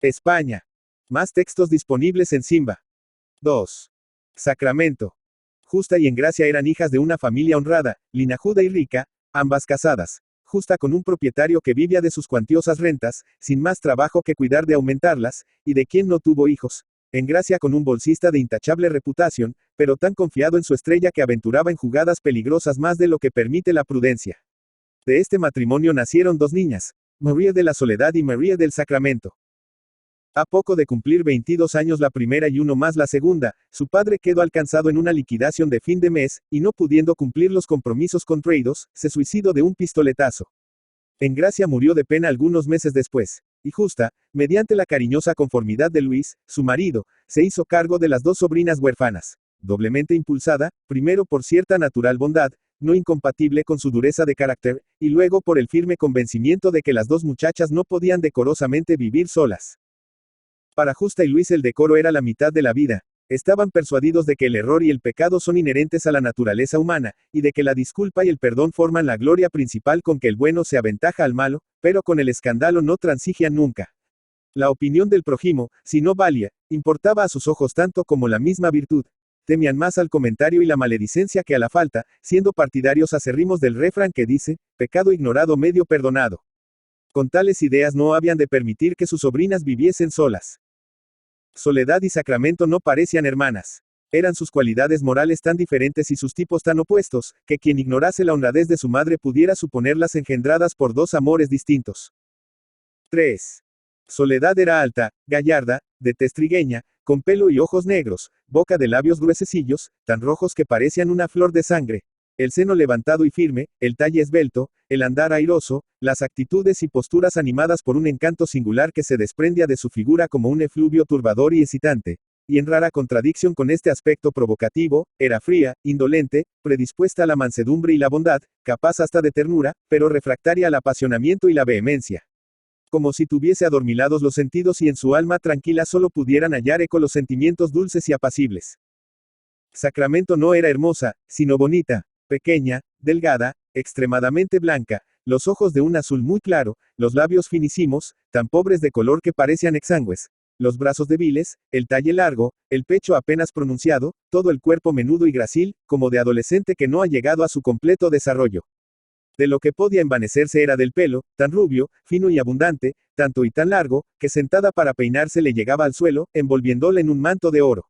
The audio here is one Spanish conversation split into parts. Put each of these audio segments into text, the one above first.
España. Más textos disponibles en Simba. 2. Sacramento. Justa y Engracia eran hijas de una familia honrada, linajuda y rica, ambas casadas. Justa con un propietario que vivía de sus cuantiosas rentas, sin más trabajo que cuidar de aumentarlas, y de quien no tuvo hijos. Engracia con un bolsista de intachable reputación, pero tan confiado en su estrella que aventuraba en jugadas peligrosas más de lo que permite la prudencia. De este matrimonio nacieron dos niñas, María de la Soledad y María del Sacramento. A poco de cumplir 22 años la primera y uno más la segunda, su padre quedó alcanzado en una liquidación de fin de mes, y no pudiendo cumplir los compromisos contraídos, se suicidó de un pistoletazo. Engracia murió de pena algunos meses después, y Justa, mediante la cariñosa conformidad de Luis, su marido, se hizo cargo de las dos sobrinas huérfanas, doblemente impulsada, primero por cierta natural bondad, no incompatible con su dureza de carácter, y luego por el firme convencimiento de que las dos muchachas no podían decorosamente vivir solas. Para Justa y Luis el decoro era la mitad de la vida. Estaban persuadidos de que el error y el pecado son inherentes a la naturaleza humana, y de que la disculpa y el perdón forman la gloria principal con que el bueno se aventaja al malo, pero con el escándalo no transigían nunca. La opinión del prójimo, si no valía, importaba a sus ojos tanto como la misma virtud. Temían más al comentario y la maledicencia que a la falta, siendo partidarios acérrimos del refrán que dice, pecado ignorado medio perdonado. Con tales ideas no habían de permitir que sus sobrinas viviesen solas. Soledad y Sacramento no parecían hermanas. Eran sus cualidades morales tan diferentes y sus tipos tan opuestos, que quien ignorase la honradez de su madre pudiera suponerlas engendradas por dos amores distintos. 3. Soledad era alta, gallarda, de tez trigueña, con pelo y ojos negros, boca de labios gruesecillos, tan rojos que parecían una flor de sangre. El seno levantado y firme, el talle esbelto, el andar airoso, las actitudes y posturas animadas por un encanto singular que se desprendía de su figura como un efluvio turbador y excitante, y en rara contradicción con este aspecto provocativo, era fría, indolente, predispuesta a la mansedumbre y la bondad, capaz hasta de ternura, pero refractaria al apasionamiento y la vehemencia. Como si tuviese adormilados los sentidos y en su alma tranquila solo pudieran hallar eco los sentimientos dulces y apacibles. Sacramento no era hermosa, sino bonita. Pequeña, delgada, extremadamente blanca, los ojos de un azul muy claro, los labios finísimos, tan pobres de color que parecían exangües, los brazos débiles, el talle largo, el pecho apenas pronunciado, todo el cuerpo menudo y gracil, como de adolescente que no ha llegado a su completo desarrollo. De lo que podía envanecerse era del pelo, tan rubio, fino y abundante, tanto y tan largo, que sentada para peinarse le llegaba al suelo, envolviéndola en un manto de oro.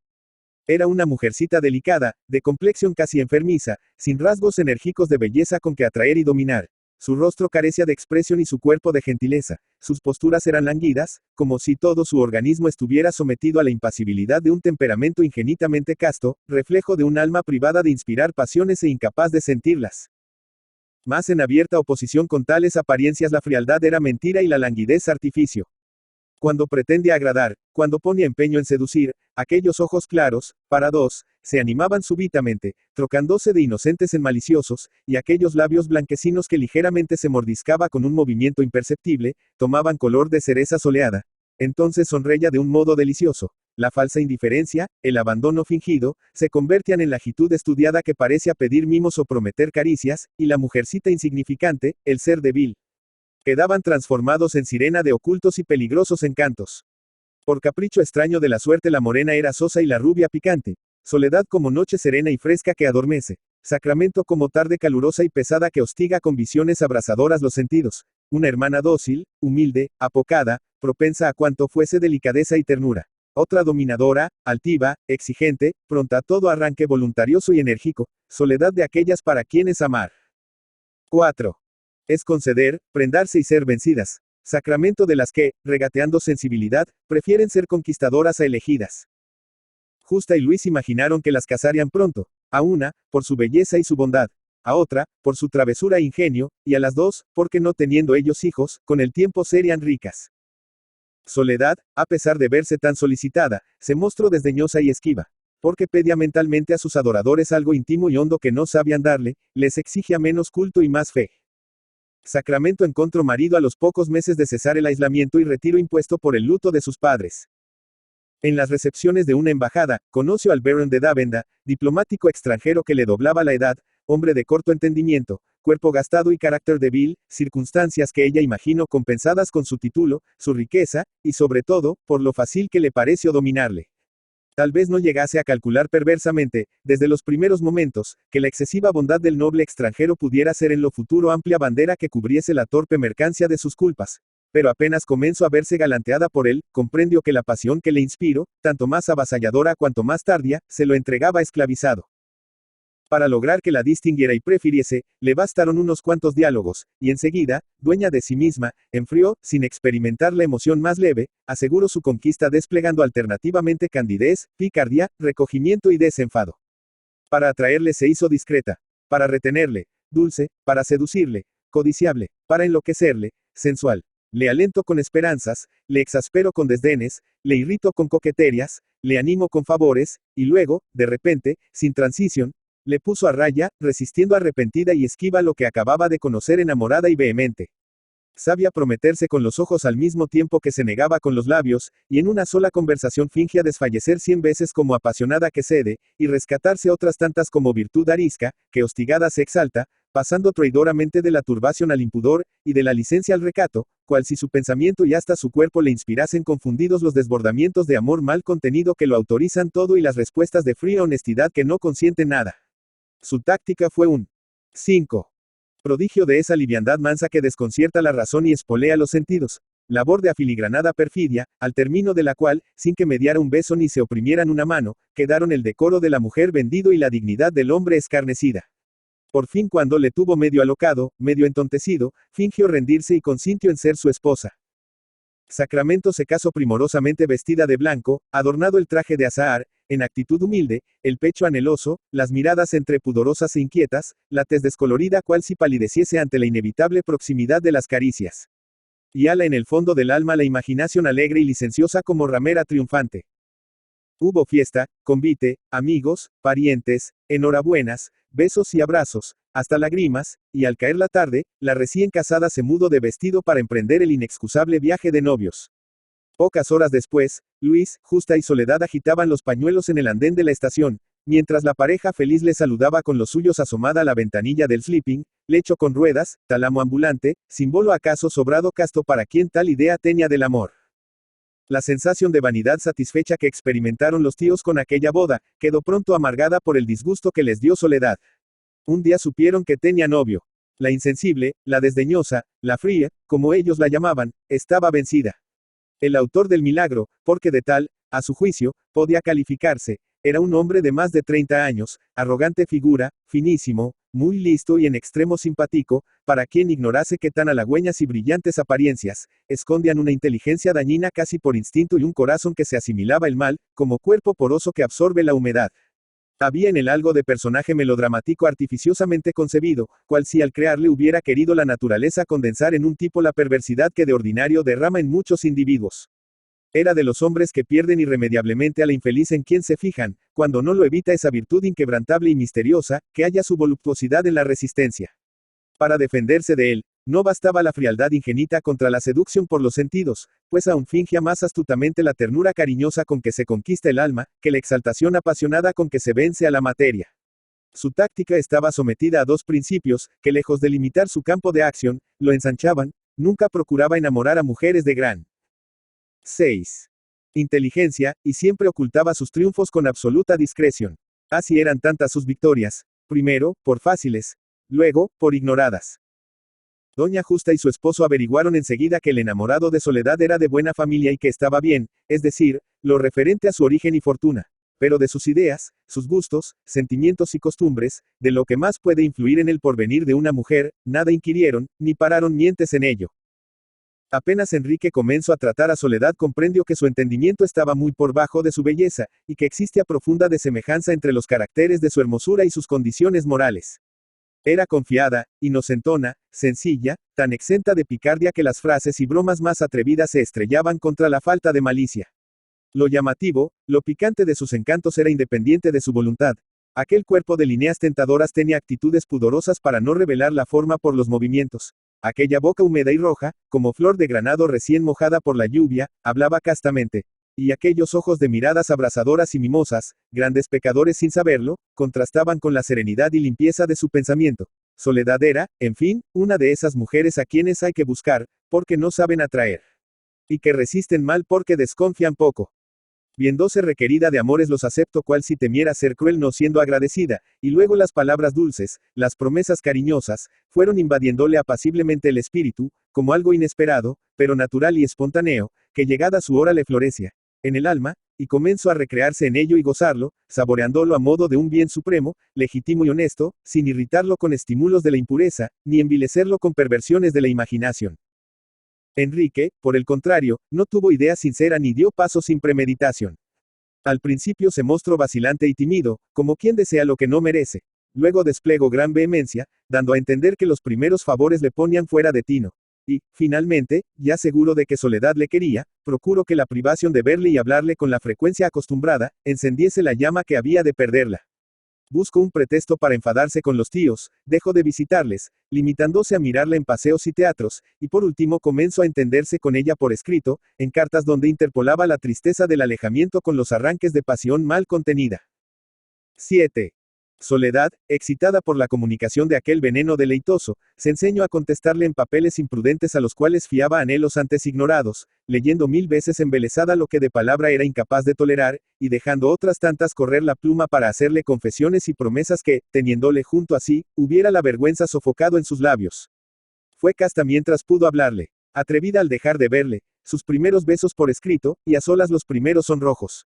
Era una mujercita delicada, de complexión casi enfermiza, sin rasgos enérgicos de belleza con que atraer y dominar. Su rostro carecía de expresión y su cuerpo de gentileza. Sus posturas eran languidas, como si todo su organismo estuviera sometido a la impasibilidad de un temperamento ingenitamente casto, reflejo de un alma privada de inspirar pasiones e incapaz de sentirlas. Más en abierta oposición con tales apariencias la frialdad era mentira y la languidez artificio. Cuando pretende agradar, cuando pone empeño en seducir, aquellos ojos claros, para dos, se animaban súbitamente, trocándose de inocentes en maliciosos, y aquellos labios blanquecinos que ligeramente se mordiscaba con un movimiento imperceptible, tomaban color de cereza soleada. Entonces sonreía de un modo delicioso. La falsa indiferencia, el abandono fingido, se convertían en la agitud estudiada que parecía pedir mimos o prometer caricias, y la mujercita insignificante, el ser débil. Quedaban transformados en sirena de ocultos y peligrosos encantos. Por capricho extraño de la suerte la morena era sosa y la rubia picante. Soledad como noche serena y fresca que adormece. Sacramento como tarde calurosa y pesada que hostiga con visiones abrasadoras los sentidos. Una hermana dócil, humilde, apocada, propensa a cuanto fuese delicadeza y ternura. Otra dominadora, altiva, exigente, pronta a todo arranque voluntarioso y enérgico. Soledad de aquellas para quienes amar. 4. Es conceder, prendarse y ser vencidas. Sacramento de las que, regateando sensibilidad, prefieren ser conquistadoras a elegidas. Justa y Luis imaginaron que las casarían pronto. A una, por su belleza y su bondad. A otra, por su travesura e ingenio, y a las dos, porque no teniendo ellos hijos, con el tiempo serían ricas. Soledad, a pesar de verse tan solicitada, se mostró desdeñosa y esquiva. Porque pedía mentalmente a sus adoradores algo íntimo y hondo que no sabían darle, les exigía menos culto y más fe. Sacramento encontró marido a los pocos meses de cesar el aislamiento y retiro impuesto por el luto de sus padres. En las recepciones de una embajada, conoció al Barón de Davenda, diplomático extranjero que le doblaba la edad, hombre de corto entendimiento, cuerpo gastado y carácter débil, circunstancias que ella imaginó compensadas con su título, su riqueza, y sobre todo, por lo fácil que le pareció dominarle. Tal vez no llegase a calcular perversamente, desde los primeros momentos, que la excesiva bondad del noble extranjero pudiera ser en lo futuro amplia bandera que cubriese la torpe mercancía de sus culpas. Pero apenas comenzó a verse galanteada por él, comprendió que la pasión que le inspiró, tanto más avasalladora cuanto más tardía, se lo entregaba esclavizado. Para lograr que la distinguiera y prefiriese, le bastaron unos cuantos diálogos, y enseguida, dueña de sí misma, enfrió, sin experimentar la emoción más leve, aseguró su conquista desplegando alternativamente candidez, picardía, recogimiento y desenfado. Para atraerle se hizo discreta, para retenerle, dulce, para seducirle, codiciable, para enloquecerle, sensual. Le alento con esperanzas, le exaspero con desdenes, le irrito con coqueterias, le animo con favores, y luego, de repente, sin transición, le puso a raya, resistiendo arrepentida y esquiva lo que acababa de conocer enamorada y vehemente. Sabía prometerse con los ojos al mismo tiempo que se negaba con los labios, y en una sola conversación fingía desfallecer 100 veces como apasionada que cede, y rescatarse otras tantas como virtud arisca, que hostigada se exalta, pasando traidoramente de la turbación al impudor, y de la licencia al recato, cual si su pensamiento y hasta su cuerpo le inspirasen confundidos los desbordamientos de amor mal contenido que lo autorizan todo y las respuestas de fría honestidad que no consienten nada. Su táctica fue un 5. Prodigio de esa liviandad mansa que desconcierta la razón y espolea los sentidos. Labor de afiligranada perfidia, al término de la cual, sin que mediara un beso ni se oprimieran una mano, quedaron el decoro de la mujer vendido y la dignidad del hombre escarnecida. Por fin cuando le tuvo medio alocado, medio entontecido, fingió rendirse y consintió en ser su esposa. Sacramento se casó primorosamente vestida de blanco, adornado el traje de azahar, en actitud humilde, el pecho anheloso, las miradas entre pudorosas e inquietas, la tez descolorida cual si palideciese ante la inevitable proximidad de las caricias. Y ala en el fondo del alma la imaginación alegre y licenciosa como ramera triunfante. Hubo fiesta, convite, amigos, parientes, enhorabuenas, besos y abrazos, hasta lágrimas, y al caer la tarde, la recién casada se mudó de vestido para emprender el inexcusable viaje de novios. Pocas horas después, Luis, Justa y Soledad agitaban los pañuelos en el andén de la estación, mientras la pareja feliz le saludaba con los suyos asomada a la ventanilla del sleeping, lecho con ruedas, tálamo ambulante, símbolo acaso sobrado casto para quien tal idea tenía del amor. La sensación de vanidad satisfecha que experimentaron los tíos con aquella boda, quedó pronto amargada por el disgusto que les dio Soledad. Un día supieron que tenía novio. La insensible, la desdeñosa, la fría, como ellos la llamaban, estaba vencida. El autor del milagro, porque de tal, a su juicio, podía calificarse, era un hombre de más de 30 años, arrogante figura, finísimo, muy listo y en extremo simpático, para quien ignorase que tan halagüeñas y brillantes apariencias, escondían una inteligencia dañina casi por instinto y un corazón que se asimilaba el mal, como cuerpo poroso que absorbe la humedad. Había en él algo de personaje melodramático artificiosamente concebido, cual si al crearle hubiera querido la naturaleza condensar en un tipo la perversidad que de ordinario derrama en muchos individuos. Era de los hombres que pierden irremediablemente a la infeliz en quien se fijan, cuando no lo evita esa virtud inquebrantable y misteriosa, que halla su voluptuosidad en la resistencia. Para defenderse de él, no bastaba la frialdad ingenita contra la seducción por los sentidos, pues aún fingia más astutamente la ternura cariñosa con que se conquista el alma, que la exaltación apasionada con que se vence a la materia. Su táctica estaba sometida a dos principios, que lejos de limitar su campo de acción, lo ensanchaban, nunca procuraba enamorar a mujeres de gran 6. Inteligencia, y siempre ocultaba sus triunfos con absoluta discreción. Así eran tantas sus victorias, primero, por fáciles, luego, por ignoradas. Doña Justa y su esposo averiguaron enseguida que el enamorado de Soledad era de buena familia y que estaba bien, es decir, lo referente a su origen y fortuna. Pero de sus ideas, sus gustos, sentimientos y costumbres, de lo que más puede influir en el porvenir de una mujer, nada inquirieron, ni pararon mientes en ello. Apenas Enrique comenzó a tratar a Soledad comprendió que su entendimiento estaba muy por bajo de su belleza, y que existía profunda desemejanza entre los caracteres de su hermosura y sus condiciones morales. Era confiada, inocentona, sencilla, tan exenta de picardia que las frases y bromas más atrevidas se estrellaban contra la falta de malicia. Lo llamativo, lo picante de sus encantos era independiente de su voluntad. Aquel cuerpo de líneas tentadoras tenía actitudes pudorosas para no revelar la forma por los movimientos. Aquella boca húmeda y roja, como flor de granado recién mojada por la lluvia, hablaba castamente. Y aquellos ojos de miradas abrasadoras y mimosas, grandes pecadores sin saberlo, contrastaban con la serenidad y limpieza de su pensamiento. Soledad era, en fin, una de esas mujeres a quienes hay que buscar, porque no saben atraer. Y que resisten mal porque desconfían poco. Viéndose requerida de amores los acepto cual si temiera ser cruel no siendo agradecida, y luego las palabras dulces, las promesas cariñosas, fueron invadiéndole apaciblemente el espíritu, como algo inesperado, pero natural y espontáneo, que llegada su hora le florecia en el alma, y comenzó a recrearse en ello y gozarlo, saboreándolo a modo de un bien supremo, legítimo y honesto, sin irritarlo con estímulos de la impureza, ni envilecerlo con perversiones de la imaginación. Enrique, por el contrario, no tuvo idea sincera ni dio paso sin premeditación. Al principio se mostró vacilante y tímido, como quien desea lo que no merece. Luego desplegó gran vehemencia, dando a entender que los primeros favores le ponían fuera de tino. Y, finalmente, ya seguro de que Soledad le quería, procuró que la privación de verle y hablarle con la frecuencia acostumbrada, encendiese la llama que había de perderla. Buscó un pretexto para enfadarse con los tíos, dejó de visitarles, limitándose a mirarla en paseos y teatros, y por último comenzó a entenderse con ella por escrito, en cartas donde interpolaba la tristeza del alejamiento con los arranques de pasión mal contenida. 7. Soledad, excitada por la comunicación de aquel veneno deleitoso, se enseñó a contestarle en papeles imprudentes a los cuales fiaba anhelos antes ignorados, leyendo 1000 veces embelesada lo que de palabra era incapaz de tolerar, y dejando otras tantas correr la pluma para hacerle confesiones y promesas que, teniéndole junto a sí, hubiera la vergüenza sofocado en sus labios. Fue casta mientras pudo hablarle, atrevida al dejar de verle, sus primeros besos por escrito, y a solas los primeros sonrojos.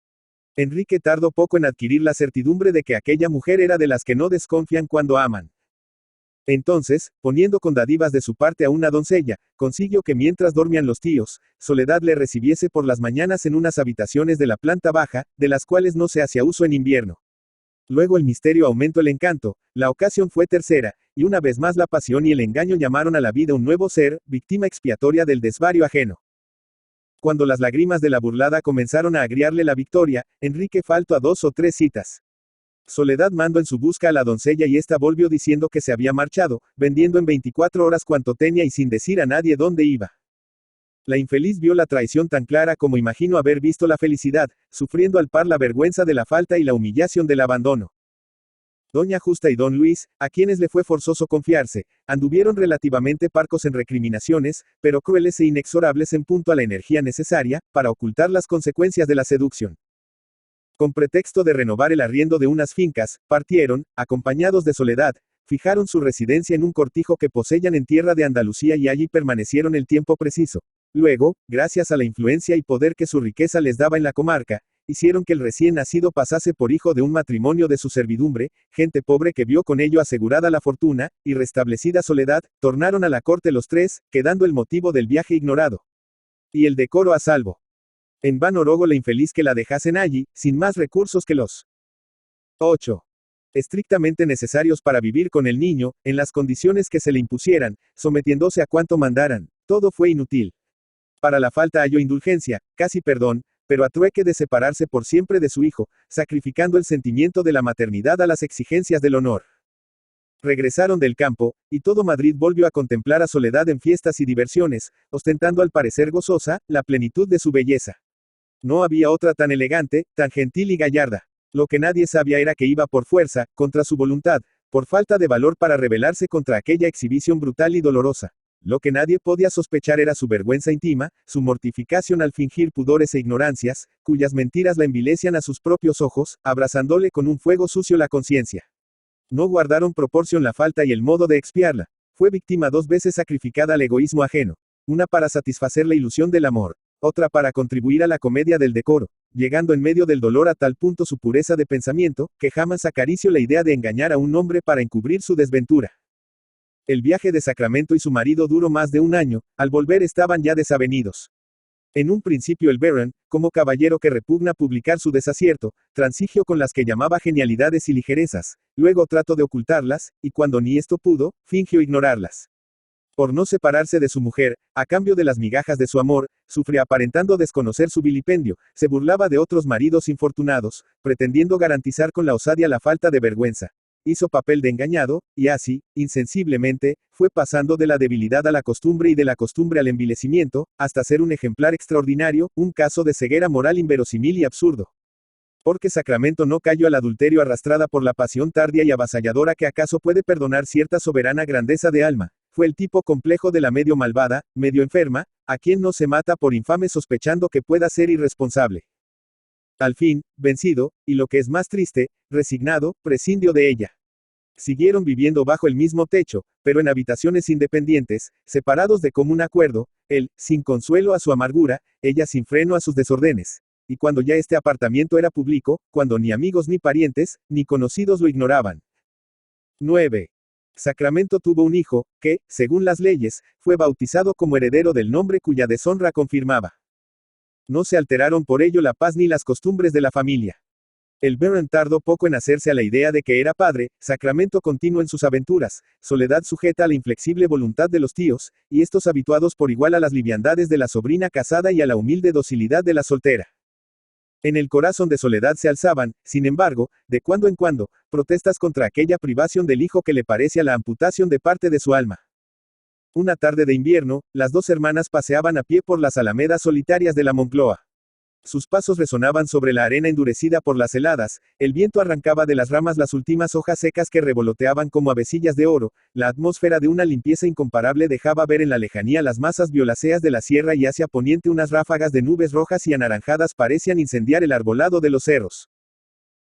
Enrique tardó poco en adquirir la certidumbre de que aquella mujer era de las que no desconfían cuando aman. Entonces, poniendo con dádivas de su parte a una doncella, consiguió que mientras dormían los tíos, Soledad le recibiese por las mañanas en unas habitaciones de la planta baja, de las cuales no se hacía uso en invierno. Luego el misterio aumentó el encanto, la ocasión fue tercera, y una vez más la pasión y el engaño llamaron a la vida un nuevo ser, víctima expiatoria del desvarío ajeno. Cuando las lágrimas de la burlada comenzaron a agriarle la victoria, Enrique faltó a 2 o 3 citas. Soledad mandó en su busca a la doncella y ésta volvió diciendo que se había marchado, vendiendo en 24 horas cuanto tenía y sin decir a nadie dónde iba. La infeliz vio la traición tan clara como imagino haber visto la felicidad, sufriendo al par la vergüenza de la falta y la humillación del abandono. Doña Justa y don Luis, a quienes le fue forzoso confiarse, anduvieron relativamente parcos en recriminaciones, pero crueles e inexorables en punto a la energía necesaria, para ocultar las consecuencias de la seducción. Con pretexto de renovar el arriendo de unas fincas, partieron, acompañados de Soledad, fijaron su residencia en un cortijo que poseían en tierra de Andalucía y allí permanecieron el tiempo preciso. Luego, gracias a la influencia y poder que su riqueza les daba en la comarca, hicieron que el recién nacido pasase por hijo de un matrimonio de su servidumbre, gente pobre que vio con ello asegurada la fortuna, y restablecida Soledad, tornaron a la corte los tres, quedando el motivo del viaje ignorado. Y el decoro a salvo. En vano rogó la infeliz que la dejasen allí, sin más recursos que los 8. Estrictamente necesarios para vivir con el niño, en las condiciones que se le impusieran, sometiéndose a cuanto mandaran, todo fue inútil. Para la falta halló indulgencia, casi perdón, pero a trueque de separarse por siempre de su hijo, sacrificando el sentimiento de la maternidad a las exigencias del honor. Regresaron del campo, y todo Madrid volvió a contemplar a Soledad en fiestas y diversiones, ostentando al parecer gozosa, la plenitud de su belleza. No había otra tan elegante, tan gentil y gallarda. Lo que nadie sabía era que iba por fuerza, contra su voluntad, por falta de valor para rebelarse contra aquella exhibición brutal y dolorosa. Lo que nadie podía sospechar era su vergüenza íntima, su mortificación al fingir pudores e ignorancias, cuyas mentiras la envilecian a sus propios ojos, abrasándole con un fuego sucio la conciencia. No guardaron proporción la falta y el modo de expiarla. Fue víctima 2 veces sacrificada al egoísmo ajeno. Una para satisfacer la ilusión del amor, otra para contribuir a la comedia del decoro, llegando en medio del dolor a tal punto su pureza de pensamiento, que jamás acarició la idea de engañar a un hombre para encubrir su desventura. El viaje de Sacramento y su marido duró más de 1 año, al volver estaban ya desavenidos. En un principio el Baron, como caballero que repugna publicar su desacierto, transigió con las que llamaba genialidades y ligerezas, luego trató de ocultarlas, y cuando ni esto pudo, fingió ignorarlas. Por no separarse de su mujer, a cambio de las migajas de su amor, sufría aparentando desconocer su vilipendio, se burlaba de otros maridos infortunados, pretendiendo garantizar con la osadia la falta de vergüenza. hizo papel de engañado, y así, insensiblemente, fue pasando de la debilidad a la costumbre y de la costumbre al envilecimiento, hasta ser un ejemplar extraordinario, un caso de ceguera moral inverosímil y absurdo. Porque Sacramento no cayó al adulterio arrastrada por la pasión tardía y avasalladora que acaso puede perdonar cierta soberana grandeza de alma. Fue el tipo complejo de la medio malvada, medio enferma, a quien no se mata por infame sospechando que pueda ser irresponsable. Al fin, vencido, y lo que es más triste, resignado, prescindió de ella. Siguieron viviendo bajo el mismo techo, pero en habitaciones independientes, separados de común acuerdo, él, sin consuelo a su amargura, ella sin freno a sus desórdenes. Y cuando ya este apartamiento era público, cuando ni amigos ni parientes, ni conocidos lo ignoraban. 9. Sacramento tuvo un hijo, que, según las leyes, fue bautizado como heredero del nombre cuya deshonra confirmaba. No se alteraron por ello la paz ni las costumbres de la familia. El Baron tardó poco en hacerse a la idea de que era padre, Sacramento continuó en sus aventuras, Soledad sujeta a la inflexible voluntad de los tíos, y estos habituados por igual a las liviandades de la sobrina casada y a la humilde docilidad de la soltera. En el corazón de Soledad se alzaban, sin embargo, de cuando en cuando, protestas contra aquella privación del hijo que le parecía la amputación de parte de su alma. Una tarde de invierno, las dos hermanas paseaban a pie por las alamedas solitarias de la Moncloa. Sus pasos resonaban sobre la arena endurecida por las heladas, el viento arrancaba de las ramas las últimas hojas secas que revoloteaban como avecillas de oro, la atmósfera de una limpieza incomparable dejaba ver en la lejanía las masas violáceas de la sierra y hacia poniente unas ráfagas de nubes rojas y anaranjadas parecían incendiar el arbolado de los cerros.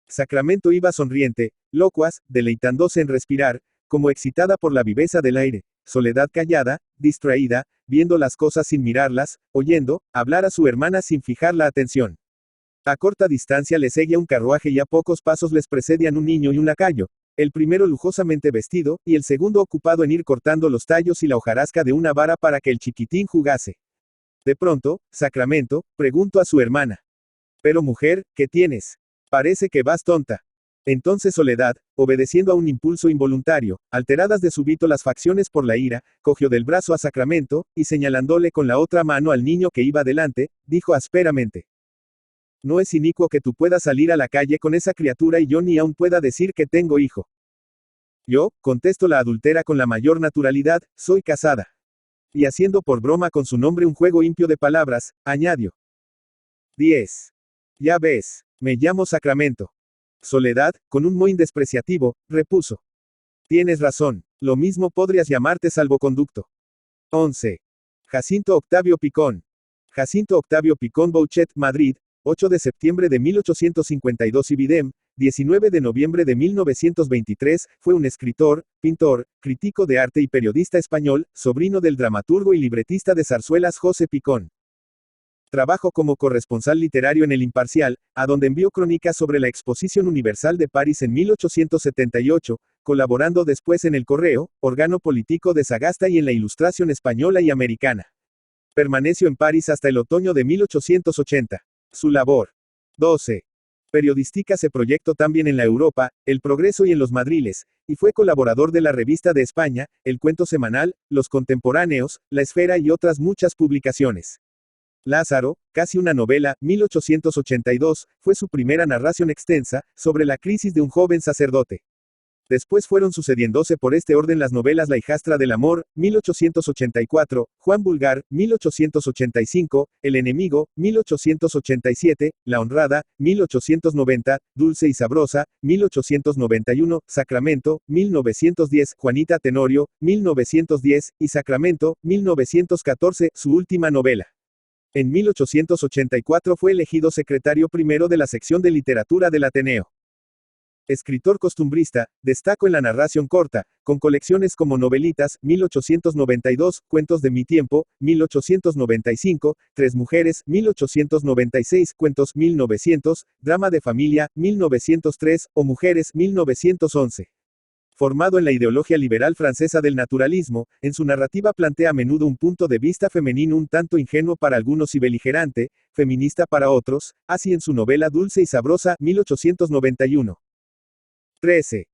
Sacramento iba sonriente, locuaz, deleitándose en respirar, como excitada por la viveza del aire. Soledad callada, distraída, viendo las cosas sin mirarlas, oyendo, hablar a su hermana sin fijar la atención. A corta distancia le seguía un carruaje y a pocos pasos les precedían un niño y un lacayo, el primero lujosamente vestido, y el segundo ocupado en ir cortando los tallos y la hojarasca de una vara para que el chiquitín jugase. De pronto, Sacramento, preguntó a su hermana. Pero mujer, ¿qué tienes? Parece que vas tonta. Entonces Soledad, obedeciendo a un impulso involuntario, alteradas de súbito las facciones por la ira, cogió del brazo a Sacramento, y señalándole con la otra mano al niño que iba delante, dijo ásperamente. No es inicuo que tú puedas salir a la calle con esa criatura y yo ni aún pueda decir que tengo hijo. Yo, contestó la adúltera con la mayor naturalidad, soy casada. Y haciendo por broma con su nombre un juego impío de palabras, añadió. 10. Ya ves, me llamo Sacramento. Soledad, con un mohín despreciativo, repuso. Tienes razón, lo mismo podrías llamarte salvoconducto. 11. Jacinto Octavio Picón. Jacinto Octavio Picón Bouchet, Madrid, 8 de septiembre de 1852 Ibidem, 19 de noviembre de 1923, fue un escritor, pintor, crítico de arte y periodista español, sobrino del dramaturgo y libretista de zarzuelas José Picón. Trabajó como corresponsal literario en El Imparcial, a donde envió crónicas sobre la Exposición Universal de París en 1878, colaborando después en El Correo, órgano político de Sagasta y en la Ilustración española y americana. Permaneció en París hasta el otoño de 1880. Su labor. 12. Periodística se proyectó también en la Europa, El Progreso y en los Madriles, y fue colaborador de la Revista de España, El Cuento Semanal, Los Contemporáneos, La Esfera y otras muchas publicaciones. Lázaro, casi una novela, 1882, fue su primera narración extensa, sobre la crisis de un joven sacerdote. Después fueron sucediéndose por este orden las novelas La hijastra del amor, 1884, Juan Vulgar, 1885, El enemigo, 1887, La honrada, 1890, Dulce y sabrosa, 1891, Sacramento, 1910, Juanita Tenorio, 1910, y Sacramento, 1914, su última novela. En 1884 fue elegido secretario primero de la sección de literatura del Ateneo. Escritor costumbrista, destacó en la narración corta, con colecciones como Novelitas, 1892, Cuentos de mi tiempo, 1895, Tres mujeres, 1896, Cuentos, 1900, Drama de familia, 1903, o Mujeres, 1911. Formado en la ideología liberal francesa del naturalismo, en su narrativa plantea a menudo un punto de vista femenino un tanto ingenuo para algunos y beligerante, feminista para otros, así en su novela Dulce y sabrosa, 1891. 13.